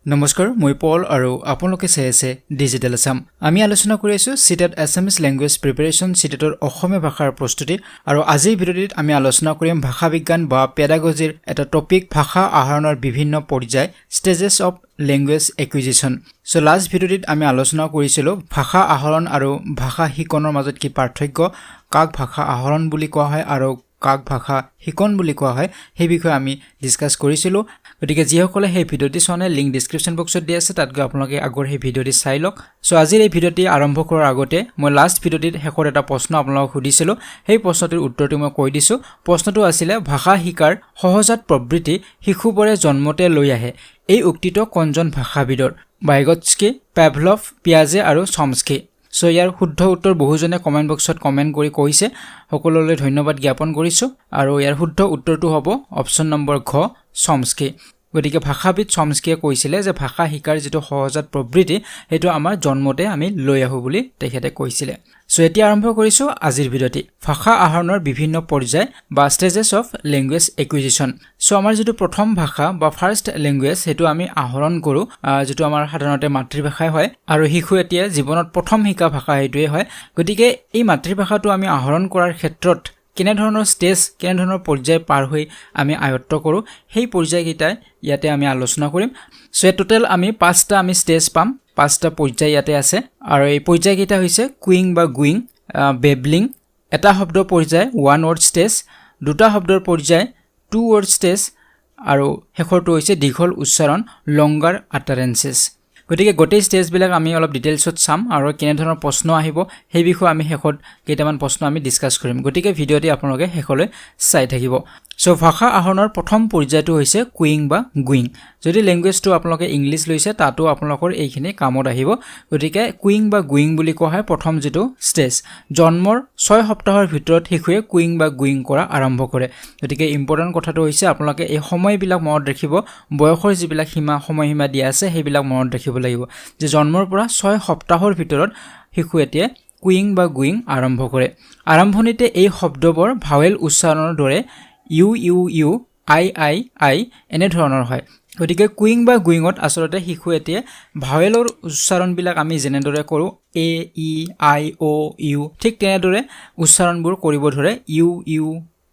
নমস্কাৰ মই পল আৰু আপোনালোকে চাই আছে ডিজিটেল আসাম আমি আলোচনা কৰি আছো CTET Assamese ল্যাঙ্গুৱেজ প্ৰিপাৰেচন CTETৰ অসমীয়া ভাষাৰ প্ৰস্তুতি আৰু আজিৰ ভিডিঅ'টিত আমি আলোচনা কৰিম ভাষা বিজ্ঞান বা পেডাগজিৰ এটা টপিক ভাষা আহৰণৰ বিভিন্ন পৰ্যায় stages of language acquisition so last ভিডিঅ'টিত আমি আলোচনা কৰিছিলো ভাষা আহৰণ আৰু ভাষা শিকনৰ মাজত কি পাৰ্থক্য কাক ভাষা আহৰণ বুলি কোৱা হয় আৰু কাক ভাষা শিকন বুলি কোৱা হয় সেই বিষয়ে আমি ডিসকাস কৰিছিলো গতিকে যিসকলে সেই ভিডিঅ'টি চানে লিংক ডেসক্ৰিপচন বক্সত দিয়া আছে তাত গৈ আপোনালোকে আগৰ সেই ভিডিঅ'টি চাই লওক সো আজিৰ এই ভিডিঅ'টি আৰম্ভ কৰাৰ আগতে মই লাষ্ট ভিডিঅ'টিত শেষৰ এটা প্ৰশ্ন আপোনালোকক সুধিছিলো সেই প্ৰশ্নটোৰ উত্তৰটো মই কৈ দিছো প্ৰশ্নটো আছিল ভাষা শিকাৰ সহজাত প্ৰবৃত্তি শিশুবোৰে জন্মতে লৈ আহে এই উক্তিটো কোনজন ভাষাবিদৰ বাইগটস্কি পাভলভ পিয়াজে আৰু চমস্কি সো ইয়াৰ শুদ্ধ উত্তৰ বহুজনে কমেন্ট বক্সত কমেন্ট কৰি কৈছে সকলোলৈ ধন্যবাদ জ্ঞাপন কৰিছো আৰু ইয়াৰ শুদ্ধ উত্তৰটো হ'ব অপচন নম্বৰ ঘ চমস্কি গতিকে ভাষাবিদ চমস্কিয়ে কৈছিলে যে ভাষা শিকাৰ যেটো সহজাত প্ৰবৃত্তি হেতু আমাৰ জন্মতে আমি লৈ আহো বুলি তেখেতে কৈছিলে সো এতিয়া আৰম্ভ কৰিছো আজিৰ ভিডিঅ'টি ভাষা আহৰণৰ বিভিন্ন পৰ্যায় বা স্টেজেছ অফ ল্যাঙ্গুৱেজ একুইজিশন সো আমাৰ যেটো প্ৰথম ভাষা বা ফাৰ্স্ট ল্যাঙ্গুৱেজ হেতু আমি আহৰণ কৰো যেটো আমাৰ সাধাৰণতে মাতৃভাষাই হয় আৰু শিশু এতিয়া জীৱনত প্ৰথম শিকা ভাষা হেতুৱে হয় গতিকে এই মাতৃভাষাটো আমি আহৰণ কৰাৰ ক্ষেত্ৰত কেনে ধৰণৰ স্টেজ কেনে ধৰণৰ পৰ্যায় পাৰ হৈ আমি আয়ত্ত কৰো সেই পৰ্যায়কেইটা ইয়াতে আমি আলোচনা কৰিম সো টোটাল আমি পাঁচটা আমি স্টেজ পাম পাঁচটা পৰ্যায় ইয়াতে আছে আৰু এই পৰ্যায়কেইটা হৈছে কুইং বা গুইং বেবলিং এটা শব্দৰ পৰ্যায় ওৱান ৱৰ্ড স্টেজ দুটা শব্দৰ পৰ্যায় টু ৱৰ্ড স্টেজ আৰু শেষৰটো হৈছে দীঘল উচ্চাৰণ লংগাৰ আটাৰেন্সেস গতিকে গোটেই স্টেজ বিলাক আমি অলপ ডিটেইলছত চাম আৰু কেনে ধৰণৰ প্ৰশ্ন আহিব সেই বিষয়ে আমি শেষত কেইটামান প্ৰশ্ন আমি ডিসকাস কৰিম গতিকে ভিডিঅ'টি আপোনালোকে শেষলৈ চাই থাকিব সো ভাষা আহৰণৰ প্ৰথম পৰ্যায়টো হৈছে কুইং বা গুইং যদি ল্যাঙ্গুৱেজটো আপোনালোকে ইংলিশ লৈছে তাতো আপোনালোকৰ এইখিনি কামত আহিব গতিকে কুইং বা গুইং বুলি কোৱা হয় প্ৰথম যেটো স্টেজ জন্মৰ 6 সপ্তাহৰ ভিতৰত শিশুৱে কুইং বা গুইং কৰা আৰম্ভ কৰে গতিকে ইম্পৰ্টেন্ট কথাটো হৈছে আপোনালোকে এই সময়বিলাক মনত ৰাখিব বয়সৰ যিবিলাক সময়সীমা দিয়া আছে সেইবিলাক মনত ৰাখিব লাগিব যে জন্মৰ পৰা 6 সপ্তাহৰ ভিতৰত শিশু এতিয়া কুইং বা গুইং আৰম্ভ কৰে আৰম্ভণিতে এই শব্দবোৰ ভাৱেল উচ্চাৰণৰ দৰে ইউ ইউ ইউ আই আই আই এনে ধৰণৰ হয় গতিকে কুইং বা গুইঙত আসলতে শিশু এতিয়া ভাৱেলৰ উচ্চাৰণবিলাক আমি যেনেদৰে কৰো এ ই আই ও ইউ ঠিক তেনেদৰে উচ্চাৰণবোৰ কৰিব ধৰে ইউ ইউ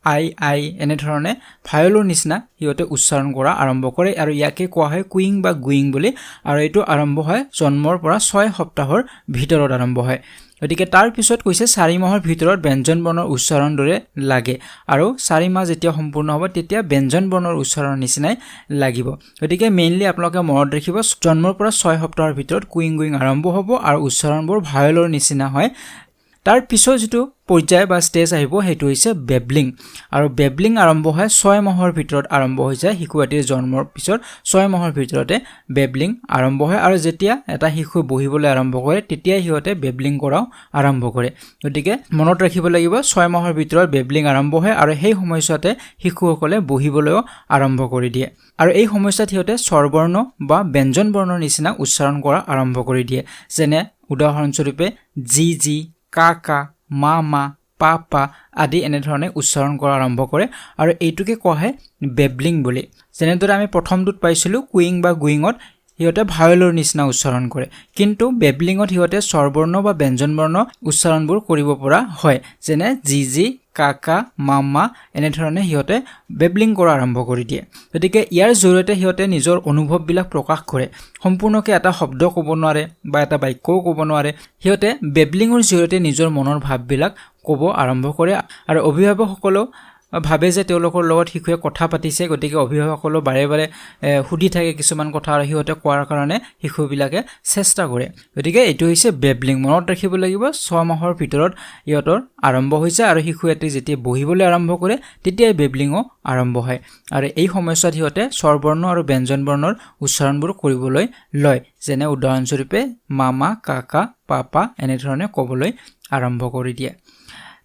আই আই এনে ধৰণে ভাৱেলৰ নিচিনা হিয়তে উচ্চাৰণ কৰা আৰম্ভ কৰে আৰু ইয়াকে কোৱা হয় কুইং বা গুইং বুলি আৰু এটো আৰম্ভ হয় জন্মৰ পৰা 6 সপ্তাহৰ ভিতৰত আৰম্ভ হয় গতিকে তাৰ পিছত কৈছে 4 মাহৰ ভিতৰত ব্যঞ্জন বৰ্ণৰ উচ্চাৰণ দৰে লাগে আৰু 4 মাহ যেতিয়া সম্পূৰ্ণ হ'ব তেতিয়া ব্যঞ্জন বৰ্ণৰ উচ্চাৰণৰ নিচিনাই লাগিব গতিকে মেইনলি আপোনালোকে মনত ৰাখিব জন্মৰ পৰা 6 সপ্তাহৰ ভিতৰত কুইং গুইং আৰম্ভ হ'ব আৰু উচ্চাৰণবোৰ ভাৱেলৰ নিচিনা হয় তাৰ পিছত যেটো পৰ্যায় বা স্টেজ আহিব হেতু হৈছে বেবলিং আৰু বেবলিং আৰম্ভ হয় 6 মাহৰ ভিতৰত আৰম্ভ হৈ যায় শিশুটিৰ জন্মৰ পিছত 6 মাহৰ ভিতৰতে বেবলিং আৰম্ভ হয় আৰু যেতিয়া এটা শিশু বহিবলৈ আৰম্ভ কৰে তেতিয়া হিয়তে বেবলিং কৰাও আৰম্ভ কৰে গতিকে মনত ৰাখিব লাগিব 6 মাহৰ ভিতৰত বেবলিং আৰম্ভ হয় আৰু সেই সময়ছতে শিশুসকলে বহিবলৈও আৰম্ভ কৰি দিয়ে আৰু এই সময়ছাত হিয়তে স্বৰবৰ্ণ বা ব্যঞ্জন বৰ্ণৰ নিচিনা উচ্চাৰণ কৰা আৰম্ভ কৰি দিয়ে যেনে উদাহৰণস্বৰূপে জি জি কা কা মা মা পাপা আদি এনে ধৰণে উচ্চাৰণ কৰা আৰম্ভ কৰে আৰু এইটোকে কোৱা হয় বেবলিং বুলি যেনেদৰে আমি প্ৰথমটোত পাইছিলো কুইং বা গুইঙত হিয়তে ভাৱেলৰ নিচিনা উচ্চাৰণ কৰে কিন্তু বেবলিঙত হিয়তে স্বৰবৰ্ণ বা ব্যঞ্জন বৰ্ণ উচ্চাৰণবোৰ কৰিব পৰা হয় যেনে জি জি কাকা মামা এনে ধৰণে হিয়তে বেবলিং কৰা আৰম্ভ কৰি দিয়ে গতিকে ইয়াৰ জৰিয়তে হিয়তে নিজৰ অনুভৱবিলাক প্ৰকাশ কৰে সম্পূৰ্ণকৈ এটা শব্দ ক'ব নোৱাৰে বা এটা বাক্যও ক'ব নোৱাৰে হিয়তে বেবলিঙৰ জৰিয়তে নিজৰ মনৰ ভাৱবিলাক ক'ব আৰম্ভ কৰে আৰু অভিভাৱকসকলেও ভাবে যে তেওঁলোকৰ লগত শিশুৱে কথা পাতিছে গতিকে অভিভাৱকসকলে বাৰে বাৰে সুধি থাকে কিছুমান কথা আৰু হিয়তে কোৱাৰ কাৰণে শিশুবিলাকে চেষ্টা কৰে গতিকে এটো হৈছে বেবলিং মনত ৰাখিব লাগিব 6 মাহৰ ভিতৰত ইয়তৰ আৰম্ভ হৈছে আৰু শিশুটি যেতিয়া বহিবলৈ আৰম্ভ কৰে তেতিয়া বেবলিংও আৰম্ভ হয় আৰু এই সময়ছোৱাত হিয়তে স্বৰবৰ্ণ আৰু ব্যঞ্জন বৰ্ণৰ উচ্চাৰণবোৰ কৰিবলৈ লয় যেনে উদাহৰণস্বৰূপে মামা কাকা পাপা এনে ধৰণে ক'বলৈ আৰম্ভ কৰি দিয়ে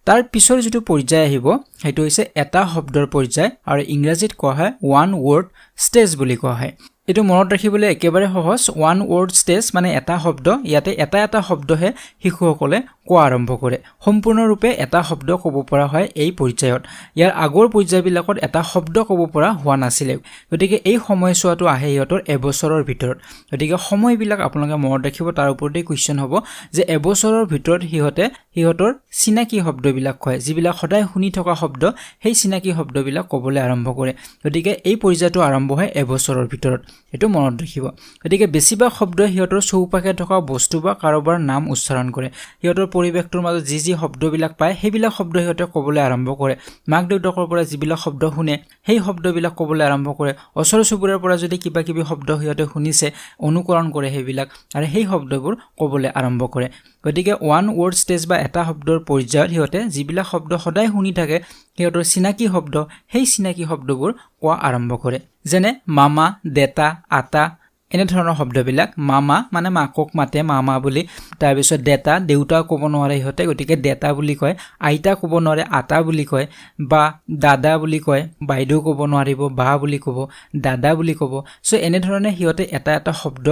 তাৰ পিছৰ যেটো পৰ্যায় আহিব হেতু হৈছে এটা শব্দৰ পৰ্যায় আৰু ইংৰাজীত কোৱা হয় ওৱান ৱৰ্ড স্টেজ বুলি কোৱা হয় এটো মনত ৰাখিবলৈ একেবাৰে সহজ ওয়ান ওয়াৰ্ড স্টেজ মানে এটা শব্দ ইয়াতে এটা শব্দহে শিশুসকলে কোৱা আৰম্ভ কৰে সম্পূৰ্ণৰূপে এটা শব্দ ক'ব পৰা হয় এই পৰ্যায়ত ইয়াৰ আগৰ পৰ্যায়বিলাকত এটা শব্দ ক'ব পৰা হোৱা নাছিল গতিকে এই সময়ছোৱাটো আহে ইহঁতৰ এবছৰৰ ভিতৰত গতিকে সময়বিলাক আপোনালোকে মনত ৰাখিব তাৰ ওপৰতে কোৱেশ্চন হ'ব যে এবছৰৰ ভিতৰত হিহঁতৰ চিনাকি শব্দবিলাক কয় যিবিলাক সদায় শুনি থকা শব্দ সেই চিনাকি শব্দবিলাক ক'বলৈ আৰম্ভ কৰে গতিকে এই পৰ্যায়টো আৰম্ভ হয় এবছৰৰ ভিতৰত এটো মনত ৰাখিব গতিকে বেছিভাগ শব্দ হিহঁতৰ চৌপাশে থকা বস্তু বা কাৰোবাৰ নাম উচ্চাৰণ কৰে হিহঁতৰ পৰিৱেশটোৰ মাজত যি শব্দবিলাক পায় সেইবিলাক শব্দ হিহঁতে ক'বলৈ আৰম্ভ কৰে মাক দেউতাকৰ পৰা যিবিলাক শব্দ শুনে সেই শব্দবিলাক ক'বলৈ আৰম্ভ কৰে ওচৰ চুবুৰীয়াৰ পৰা যদি কিবা কিবি শব্দ হিহঁতে শুনিছে অনুকৰণ কৰে সেইবিলাক আৰু সেই শব্দবোৰ ক'বলৈ আৰম্ভ কৰে গতিকে ওয়ান ওয়াৰ্ড স্টেজ বা এটা শব্দৰ পৰ্যায়ত হিহঁতে যিবিলাক শব্দ সদায় শুনি থাকে হিহঁতৰ চিনাকি শব্দ সেই চিনাকি শব্দবোৰ কোৱা আৰম্ভ কৰে যেনে মামা দেতা আটা এনে ধৰণৰ শব্দবিলাক মামা মানে মাকক মাতে মামা বুলি তাৰ পিছত দেতা দেউতা ক'ব নোৱাৰে হিহঁতে গতিকে দেতা বুলি কয় আইতা ক'ব নোৱাৰে আটা বুলি কয় বা দাদা বুলি কয় বাইদেউ ক'ব নোৱাৰিব বা বুলি ক'ব দাদা বুলি ক'ব সো এনে ধৰণে হিহঁতে এটা শব্দ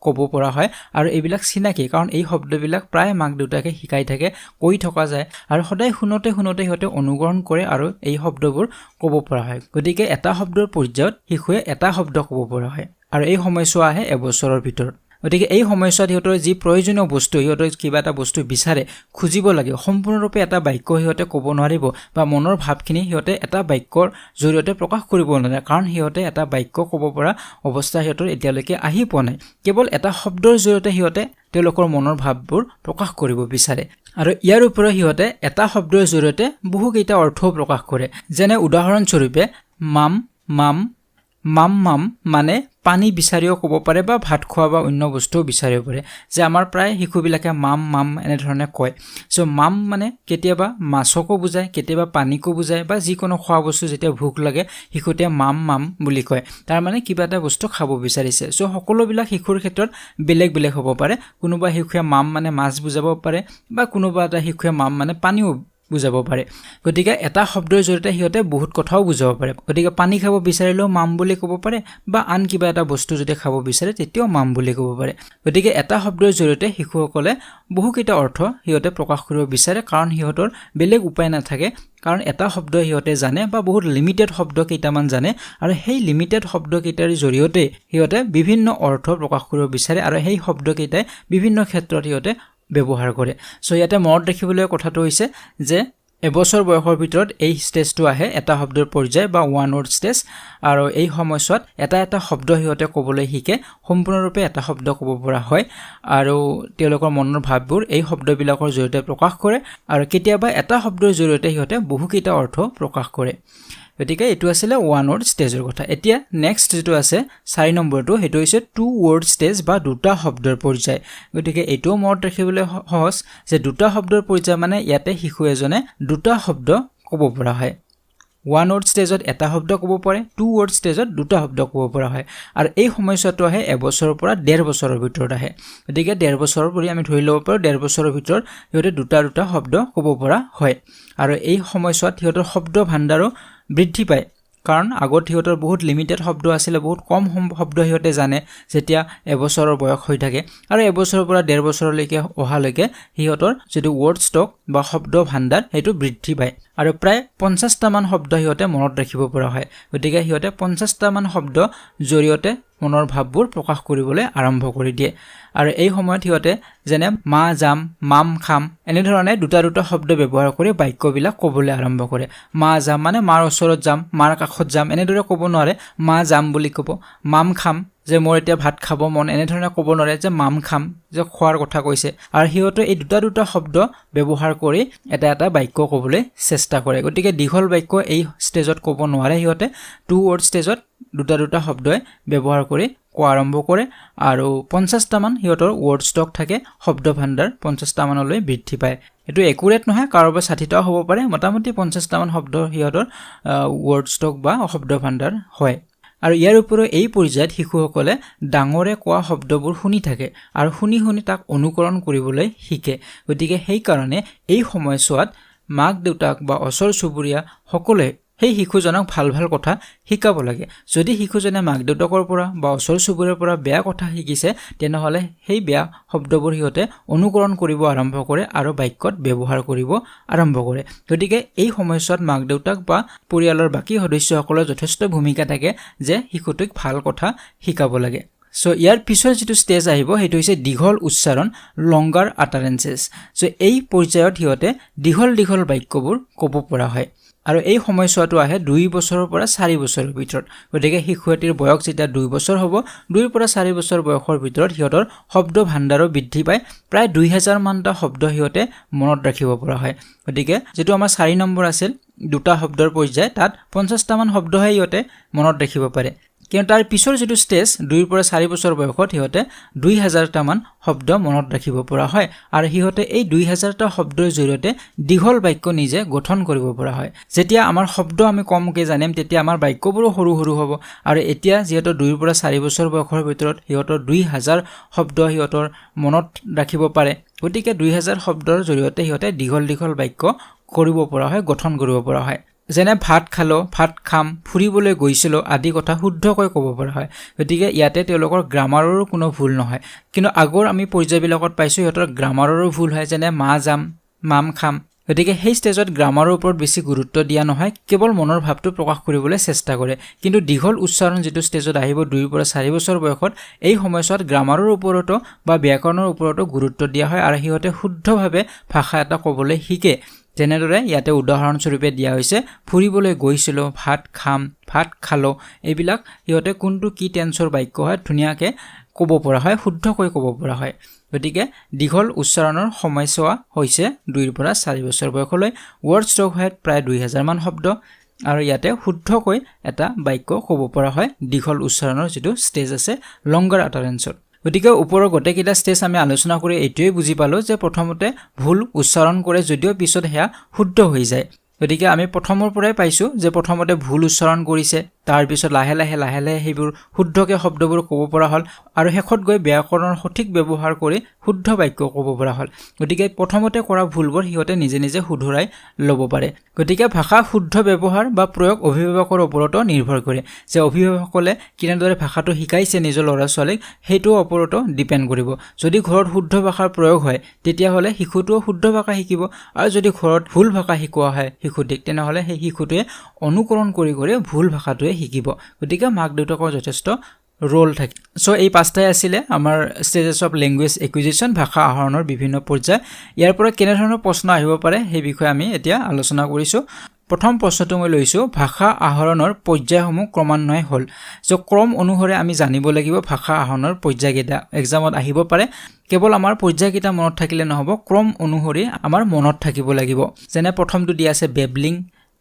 ক'ব পৰা হয় আৰু এইবিলাক চিনাকি কাৰণ এই শব্দবিলাক প্ৰায় মাক দেউতাকে শিকাই থাকে কৈ থকা যায় আৰু সদায় শুনতে হিহঁতে অনুকৰণ কৰে আৰু এই শব্দবোৰ ক'ব পৰা হয় গতিকে এটা শব্দৰ পৰ্যায়ত শিশুৱে এটা শব্দ ক'ব পৰা হয় আৰু এই সময়ছোৱা আহে এবছৰৰ ভিতৰত গতিকে এই সময়ছোৱাত হিহঁতৰ যি প্ৰয়োজনীয় বস্তু হিহঁতৰ কিবা এটা বস্তু বিচাৰে খুজিব লাগে সম্পূৰ্ণৰূপে এটা বাক্য হিহঁতে ক'ব নোৱাৰিব বা মনৰ ভাৱখিনি হিহঁতে এটা বাক্যৰ জৰিয়তে প্ৰকাশ কৰিব নোৱাৰে কাৰণ হিহঁতে এটা বাক্য ক'ব পৰা অৱস্থা হিহঁতৰ এতিয়ালৈকে আহি পোৱা নাই কেৱল এটা শব্দৰ জৰিয়তে হিহঁতে তেওঁলোকৰ মনৰ ভাৱবোৰ প্ৰকাশ কৰিব বিচাৰে আৰু ইয়াৰ ওপৰত হিহঁতে এটা শব্দৰ জৰিয়তে বহুকেইটা অৰ্থও প্ৰকাশ কৰে যেনে উদাহৰণস্বৰূপে মাম মানে পানী বিচাৰিও ক'ব পাৰে বা ভাত খোৱা বা অন্য বস্তুও বিচাৰিব পাৰে যে আমাৰ প্ৰায় শিশুবিলাকে মাম এনে ধৰণে কয় সো মাম মানে কেতিয়াবা মাছকো বুজায় কেতিয়াবা পানীকো বুজায় বা যিকোনো খোৱা বস্তু যেতিয়া ভোক লাগে শিশুতে মাম বুলি কয় তাৰ মানে কিবা এটা বস্তু খাব বিচাৰিছে সো সকলোবিলাক শিশুৰ ক্ষেত্ৰত বেলেগ হ'ব পাৰে কোনোবা শিশুৱে মাম মানে মাছ বুজাব পাৰে বা কোনোবা এটা শিশুৱে মাম মানে পানীও বুজাব পাৰে গতিকে এটা শব্দৰ জৰিয়তে হিহঁতে বহুত কথাও বুজাব পাৰে গতিকে পানী খাব বিচাৰিলেও মাম বুলি ক'ব পাৰে বা আন কিবা এটা বস্তু যদি খাব বিচাৰে তেতিয়াও মাম বুলি ক'ব পাৰে গতিকে এটা শব্দৰ জৰিয়তে শিশুসকলে বহুকেইটা অৰ্থ হিহঁতে প্ৰকাশ কৰিব বিচাৰে কাৰণ হিহঁতৰ বেলেগ উপায় নাথাকে কাৰণ এটা শব্দ হিহঁতে জানে বা বহুত লিমিটেড শব্দ কেইটামান জানে আৰু সেই লিমিটেড শব্দ কেইটাৰ জৰিয়তে হিহঁতে বিভিন্ন অৰ্থ প্ৰকাশ কৰিব বিচাৰে আৰু সেই শব্দ কেইটাই বিভিন্ন ক্ষেত্ৰত হিহঁতে ব্যৱহাৰ কৰে সো ইয়াতে মনত ৰাখিবলৈ কথাটো হৈছে যে এবছৰ বয়সৰ ভিতৰত এই ষ্টেজটো আহে এটা শব্দৰ পৰ্যায় বা ওয়ান ওয়াৰ্ড ষ্টেজ আৰু এই সময়ছোৱাত এটা শব্দ হিহঁতে ক'বলৈ শিকে সম্পূৰ্ণৰূপে এটা শব্দ ক'ব পৰা হয় আৰু তেওঁলোকৰ মনৰ ভাৱবোৰ এই শব্দবিলাকৰ জৰিয়তে প্ৰকাশ কৰে আৰু কেতিয়াবা এটা শব্দৰ জৰিয়তে হিহঁতে বহুকেইটা অৰ্থ প্ৰকাশ কৰে গতিকে এটো আছিল ওয়ান ওয়াৰ্ড ষ্টেজৰ কথা এতিয়া নেক্সট যেটো আছে 4 নম্বৰটো হেতু হৈছে টু ওয়াৰ্ড ষ্টেজ বা দুটা শব্দৰ পৰ্যায় গতিকে এটো মনত ৰাখিবলৈ সহজ যে দুটা শব্দৰ পৰ্যায় মানে ইয়াতে শিশু এজনে দুটা শব্দ ক'ব পৰা হয় ওয়ান ওয়াৰ্ড ষ্টেজত এটা শব্দ ক'ব পাৰে টু ওয়াৰ্ড ষ্টেজত দুটা শব্দ ক'ব পৰা হয় আৰু এই সময়ছোৱাটো আহে এবছৰৰ পৰা 1.5 বছৰৰ ভিতৰত আহে গতিকে 1.5 বছৰৰ পৰা আমি ধৰি ল'ব পাৰো 1.5 বছৰৰ ভিতৰত হিহঁতে দুটা শব্দ ক'ব পৰা হয় আৰু এই সময়ছোৱাত হিহঁতৰ শব্দ ভাণ্ডাৰো বৃদ্ধি পায় কাৰণ আগত হিহঁতৰ বহুত লিমিটেড শব্দ আছিল বহুত কম শব্দ হিহঁতে জানে যেতিয়া এবছৰৰ বয়স হৈ থাকে আৰু এবছৰৰ পৰা 1.5 বছৰলৈকে অহালৈকে হিহঁতৰ যদি ওয়াৰ্ড ষ্টক বা শব্দ ভাণ্ডাৰ হেতু বৃদ্ধি পায় আৰু প্ৰায় 50টা মান শব্দ হিহঁতে মনত ৰাখিব পৰা হয় গতিকে হিহঁতে 50টা মান শব্দ জৰিয়তে মনৰ ভাৱবোৰ প্ৰকাশ কৰিবলৈ আৰম্ভ কৰি দিয়ে আৰু এই সময়ত হিহঁতে যেনে মা যাম মাম খাম এনে ধৰণে দুটা শব্দ ব্যৱহাৰ কৰি বাক্যবিলাক ক'বলৈ আৰম্ভ কৰে মা যাম মানে মাৰ ওচৰত যাম মাৰ কাষত যাম এনে দৰে ক'ব নোৱাৰে মা যাম বুলি ক'ব মাম খাম যে মোৰ এতিয়া ভাত খাব মন এনে ধৰণে ক'ব নোৱাৰে যে মাম খাম যে খোৱাৰ কথা কৈছে আৰু হিহঁতে এই দুটা শব্দ ব্যৱহাৰ কৰি এটা বাক্য ক'বলৈ চেষ্টা কৰে গতিকে দীঘল বাক্য এই ষ্টেজত ক'ব নোৱাৰে হিহঁতে টু ওয়াৰ্ড ষ্টেজত দুটা শব্দই ব্যৱহাৰ কৰি কোৱা আৰম্ভ কৰে আৰু 50টা মান হিহঁতৰ ওয়াৰ্ড ষ্টক থাকে শব্দ ভাণ্ডাৰ 50টা মানলৈ বৃদ্ধি পায় এটো একুৰেট নহয় কাৰোবাৰ 60টাও হ'ব পাৰে মোটামুটি 50টা মান শব্দ হিহঁতৰ ওয়াৰ্ড ষ্টক বা শব্দ ভাণ্ডাৰ হয় আৰু ইয়াৰ উপৰিও এই পৰ্যায়ত শিশুসকলে ডাঙৰে কোৱা শব্দবোৰ শুনি থাকে আৰু শুনি তাক অনুকৰণ কৰিবলৈ শিকে গতিকে সেই কাৰণে এই সময়ছোৱাত মাক দেউতাক বা ওচৰ চুবুৰীয়া সকলোৱে সেই শিশুজনক ভাল ভাল কথা শিকাব লাগে যদি শিশুজনে মাক দেউতাকৰ পৰা বা ওচৰ চুবুৰীয়াৰ পৰা বেয়া কথা শিকিছে তেনেহলে সেই বেয়া শব্দবোৰ সিহঁতে অনুকৰণ কৰিব আৰম্ভ কৰে আৰু বাক্যত ব্যৱহাৰ কৰিব আৰম্ভ কৰে গতিকে এই সময়ছোৱাত মাক দেউতাক বা পৰিয়ালৰ বাকি সদস্যসকলৰ যথেষ্ট ভূমিকা থাকে যে শিশুটোক ভাল কথা শিকাব লাগে সো ইয়াৰ পিছৰ যেটো ষ্টেজ আহিব হেতু হৈছে দীঘল উচ্চাৰণ লংগাৰ আটাৰেন্সেস সো এই পৰ্যায়ত হিয়তে দীঘল বাক্যবোৰ ক'ব পৰা হয় আৰু এই সময়ছোৱাটো আহে 2 বছৰৰ পৰা 4 বছৰৰ ভিতৰত গতিকে শিশুটিৰ বয়স যেতিয়া 2 বছৰ হ'ব 2 পৰা 4 বছৰ বয়সৰ ভিতৰত হিয়তৰ শব্দ ভাণ্ডাৰো বৃদ্ধি পায় প্ৰায় 2000 মানটা শব্দ হিয়তে মনত ৰাখিব পৰা হয় গতিকে যেটো আমাৰ 4 নম্বৰ আছিল দুটা শব্দৰ পৰ্যায় তাত 50টা মান শব্দহে হিয়তে মনত ৰাখিব পাৰে কিন্তু তাৰ পিছৰ যেটো ষ্টেজ 2 পৰা 4 বছৰ বয়সত হিয়তে 2000টা মান শব্দ মনত ৰাখিব পৰা হয় আৰু হিয়তে এই 2000টা শব্দৰ জৰিয়তে দীঘল বাক্য নিজে গঠন কৰিব পৰা হয় যেতিয়া আমাৰ শব্দ আমি কমকে জানিম তেতিয়া আমাৰ বাক্যবোৰ সৰু হ'ব আৰু এতিয়া যেহেতু 2 পৰা 4 বছৰ বয়সৰ ভিতৰত হিয়তৰ 2000 শব্দ হিয়তৰ মনত ৰাখিব পাৰে গতিকে 2000 শব্দৰ জৰিয়তে হিয়তে দীঘল বাক্য কৰিব পৰা হয় গঠন কৰিব পৰা হয় যেনে ভাত খালো ভাত খাম ফুৰিবলৈ গৈছিল আদি কথা শুদ্ধকৈ ক'ব পৰা হয় গতিকে ইয়াতে তেওঁলোকৰ গ্ৰামাৰৰো কোনো ভুল নহয় কিন্তু আগৰ আমি পৰ্যায়বিলাকত পাইছো ইহঁতৰ গ্ৰামাৰৰো ভুল হয় যেনে মা যাম মাম খাম গতিকে সেই ষ্টেজত গ্ৰামাৰৰ ওপৰত বেছি গুৰুত্ব দিয়া নহয় কেৱল মনৰ ভাৱটো প্ৰকাশ কৰিবলৈ চেষ্টা কৰে কিন্তু দীঘল উচ্চাৰণ যেটো ষ্টেজত আহিব 2 পৰা 4 বছৰ বয়সত এই সময়ছোৱাত গ্ৰামাৰৰ ওপৰতো বা ব্যাকৰণৰ ওপৰতো গুৰুত্ব দিয়া হয় আৰু হিয়তে শুদ্ধভাৱে ভাষা এটা ক'বলৈ শিকে যেনেদৰে ইয়াতে উদাহৰণ স্বৰূপে দিয়া হৈছে ফুৰিবলৈ গৈছিল ভাত খাম ভাত খালো এইবিলাক হিয়তে কোনটো কি টেন্সৰ বাক্য হয় ধুনিয়াকে ক'ব পৰা হয় শুদ্ধকৈ ক'ব পৰা হয় গতিকে দীঘল উচ্চাৰণৰ সময়ছোৱা হৈছে 2 পৰা 4 বছৰ বয়সলৈ ওয়াৰ্ড ষ্টক হয় প্ৰায় 2000 মান শব্দ আৰু ইয়াতে শুদ্ধকৈ এটা বাক্য ক'ব পৰা হয় দীঘল উচ্চাৰণৰ যেটো ষ্টেজ আছে লংগাৰ আটাৰেন্সৰ গতিকে ওপৰৰ গটেকিটা ষ্টেজ আমি আলোচনা কৰি এইটোৱে বুজি পালো যে প্ৰথমতে ভুল উচ্চাৰণ কৰে যদিও পিছত হেয়া শুদ্ধ হৈ যায় গতিকে আমি প্ৰথমৰ পৰাই পাইছো যে প্ৰথমতে ভুল উচ্চাৰণ কৰিছে তাৰ পিছত লাহে লাহে হেবোৰ শুদ্ধকে শব্দবোৰ ক'ব পৰা হল আৰু শেষত গৈ ব্যাকৰণৰ সঠিক ব্যৱহাৰ কৰি শুদ্ধ বাক্য ক'ব পৰা হল গতিকে প্ৰথমতে কৰা ভুলবোৰ হিয়তে নিজে শুধৰাই ল'ব পাৰে গতিকে ভাষা শুদ্ধ ব্যৱহাৰ বা প্ৰয়োগ অভিভাৱকৰ ওপৰতো নিৰ্ভৰ কৰে যে অভিভাৱকসকলে কিনেদৰে ভাষাটো শিকাইছে নিজৰ ল'ৰা-ছোৱালীক হেটো ওপৰতো ডিপেন্ড কৰিব যদি ঘৰত শুদ্ধ ভাষাৰ প্ৰয়োগ হয় তেতিয়া হলে শিশুটোও শুদ্ধ ভাষা শিকিব আৰু যদি ঘৰত ভুল ভাষা শিকোৱা হয় শিশুটিক তেনেহলে সেই শিশুটোৱে অনুকৰণ কৰি ভুল ভাষাটোৱে শিকিব গতিকে মাক দেউতাকৰ যথেষ্ট ৰোল থাকে সো এই পাঁচটাই আছিলে আমাৰ ষ্টেজেছ অফ ল্যাঙ্গুৱেজ একুইজিশন ভাষা আহৰণৰ বিভিন্ন পৰ্যায় ইয়াৰ পৰা কেনে ধৰণৰ প্ৰশ্ন আহিব পাৰে সেই বিষয়ে আমি এতিয়া আলোচনা কৰিছো প্ৰথম প্ৰশ্নটো মই লৈছো ভাষা আহৰণৰ পৰ্যায়সমূহ ক্ৰমান্বয়ে হল সো ক্ৰম অনুসৰি আমি জানিব লাগিব ভাষা আহৰণৰ পৰ্যায়কেইটা এক্সামত আহিব পাৰে কেৱল আমাৰ পৰ্যায়কেইটা মনত থাকিলে নহব ক্ৰম অনুসৰি আমাৰ মনত থাকিব লাগিব যেনে প্ৰথমটো দিয়া আছে বেবলিং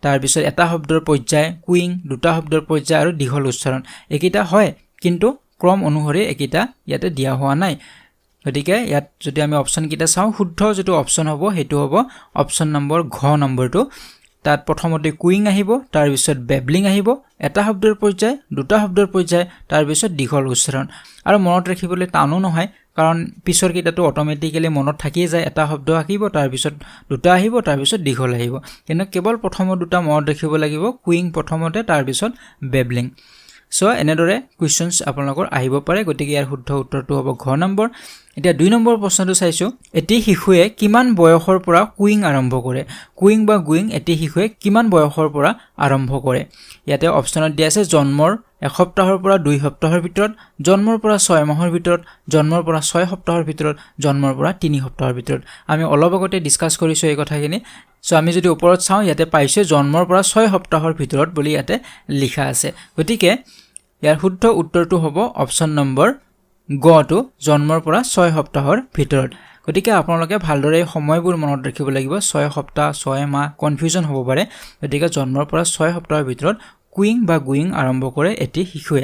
তাৰ পিছত এটা শব্দৰ পৰ্যায় কুইং দুটা শব্দৰ পৰ্যায় আৰু দীঘল উচ্চাৰণ একিটা হয় কিন্তু ক্ৰম অনুসৰি একিটা ইয়াতে দিয়া হোৱা নাই গতিকে ইয়াত যদি আমি অপচন কিটা চাও শুদ্ধ যেটো অপচন হ'ব হেতু হ'ব অপচন নম্বৰ ঘ নম্বৰটো তাত প্ৰথমতে কুইং আহিব তাৰ পিছত বেবলিং আহিব এটা শব্দৰ পৰ্যায় দুটা শব্দৰ পৰ্যায় তাৰ পিছত দীঘল উচ্চাৰণ আৰু মনত ৰাখিবলৈ টানো নহয় কাৰণ পিছৰ কিটাটো অটোমেটিক্যালি মনত থাকি যায় এটা শব্দ আহিব তাৰ পিছত দুটা আহিব তাৰ পিছত দীঘল আহিব কিন্তু কেৱল প্ৰথম দুটা মনত ৰাখিব লাগিব কুইং প্ৰথমতে তাৰ পিছত বেবলিং সো এনেদৰে কোৱেশ্চনছ আপোনালোকৰ আহিব পাৰে গতিকে ইয়াৰ শুদ্ধ উত্তৰটো হ'ব ঘ নম্বৰ এতিয়া 2 নম্বৰ প্ৰশ্নটো চাইছো এটি শিশুৱে কিমান বয়সৰ পৰা কুইং আৰম্ভ কৰে কুইং বা গুইং এটি শিশুৱে কিমান বয়সৰ পৰা আৰম্ভ কৰে ইয়াতে অপচনত দিয়া আছে জন্মৰ 1 সপ্তাহৰ পৰা 2 সপ্তাহৰ ভিতৰত জন্মৰ পৰা 6 মাহৰ ভিতৰত জন্মৰ পৰা 6 সপ্তাহৰ ভিতৰত জন্মৰ পৰা 3 সপ্তাহৰ ভিতৰত আমি অলপ আগতে ডিসকাস কৰিছো এই কথাখিনি সো আমি যদি ওপৰত চাও ইয়াতে পাইছে জন্মৰ পৰা 6 সপ্তাহৰ ভিতৰত বুলি ইয়াতে লিখা আছে গতিকে ইয়াৰ শুদ্ধ উত্তৰটো হ'ব অপচন নম্বৰ গটো জন্মৰ পৰা 6 সপ্তাহৰ ভিতৰত গতিকে আপোনালোকে ভালদৰে সময়বোৰ মনত ৰাখিব লাগিব 6 সপ্তাহ 6 মাহ কনফিউজন হ'ব পাৰে গতিকে জন্মৰ পৰা 6 সপ্তাহৰ ভিতৰত কুইং বা গুইং আৰম্ভ কৰে এটি শিশুৱে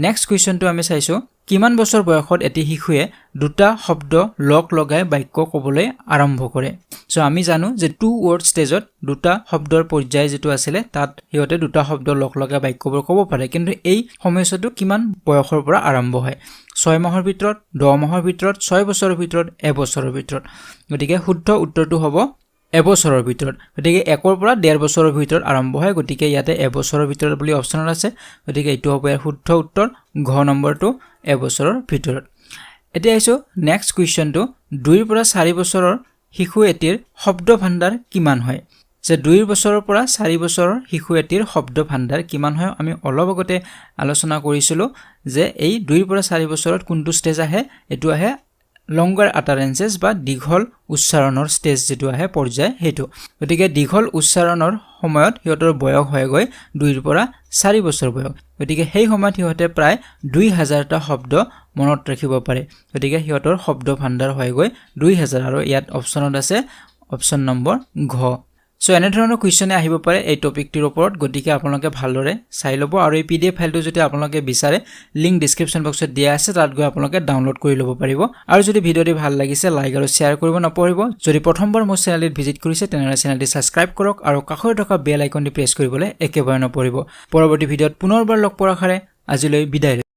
নেক্সট কোৱেশ্চনটো আমি চাইছো কিমান বছৰ বয়সত এটি শিশুৱে দুটা শব্দ লগ লগাই বাক্য ক'বলৈ আৰম্ভ কৰে সো আমি জানো যে টু ওয়াৰ্ড ষ্টেজত দুটা শব্দৰ পৰ্যায় যেটো আছিল তাত হিয়তে দুটা শব্দ লগ লগাই বাক্যবোৰ ক'ব পাৰে কিন্তু এই সময়ছোৱাটো কিমান বয়সৰ পৰা আৰম্ভ হয় 6 মাহৰ ভিতৰত 10 মাহৰ ভিতৰত 6 বছৰৰ ভিতৰত 1 বছৰৰ ভিতৰত গতিকে শুদ্ধ উত্তৰটো হ'ব এবছৰৰ ভিতৰত গতিকে 1 পৰা 1.5 বছৰৰ ভিতৰত আৰম্ভ হয় গতিকে ইয়াতে এবছৰৰ ভিতৰত বুলি অপচনত আছে গতিকে এইটো হ'ব ইয়াৰ শুদ্ধ উত্তৰ ঘ নম্বৰটো এবছৰৰ ভিতৰত এতিয়া আইছো নেক্সট কোৱেশ্চনটো 2 পৰা 4 বছৰৰ শিশু এটিৰ শব্দ ভাণ্ডাৰ কিমান হয় যে 2 বছৰৰ পৰা 4 বছৰৰ শিশু এটিৰ শব্দ ভাণ্ডাৰ কিমান হয় আমি অলপ আগতে আলোচনা কৰিছিলো যে এই 2 পৰা 4 বছৰত কোনটো ষ্টেজ আহে এটো আহে লংগাৰ আটাৰেন্সেস বা দীঘল উচ্চাৰণৰ ষ্টেজ যেটো আহে পৰ্যায় হেতু গতিকে দীঘল উচ্চাৰণৰ সময়ত হিয়তৰ বয়স হয় গৈ 2 পৰা 4 বছৰ বয়স গতিকে সেই সময়ত হিয়তে প্ৰায় 2000 টা শব্দ মনত ৰাখিব পাৰে গতিকে হিয়তৰ শব্দ ভাণ্ডাৰ হয় গৈ 2000 আৰু ইয়াত অপচনত আছে অপচন নম্বৰ ঘ সো এনে ধৰণৰ কোৱেশ্চনে আহিব পাৰে এই টপিকটিৰ ওপৰত গতিকে আপোনালোকে ভালদৰে চাই লব আৰু এই পিডিএফ ফাইলটো যদি আপোনালোকে বিচাৰে লিংক ডেসক্ৰিপচন বক্সত দিয়া আছে তাত গৈ আপোনালোকে ডাউনলোড কৰি লব পাৰিব আৰু যদি ভিডিওটি ভাল লাগিছে লাইক আৰু শেয়াৰ কৰিব নপৰিব যদি প্ৰথমবাৰ মোৰ চেনেলটি ভিজিট কৰিছে তেনহলে চেনেলটি সাবস্ক্ৰাইব কৰক আৰু কাষত থকা বেল আইকনটি প্ৰেছ কৰিবলৈ একেবাৰে নপৰিব পৰৱৰ্তী ভিডিওত পুনৰবাৰ লগ পোৱাৰ আশাৰে আজিলৈ বিদায়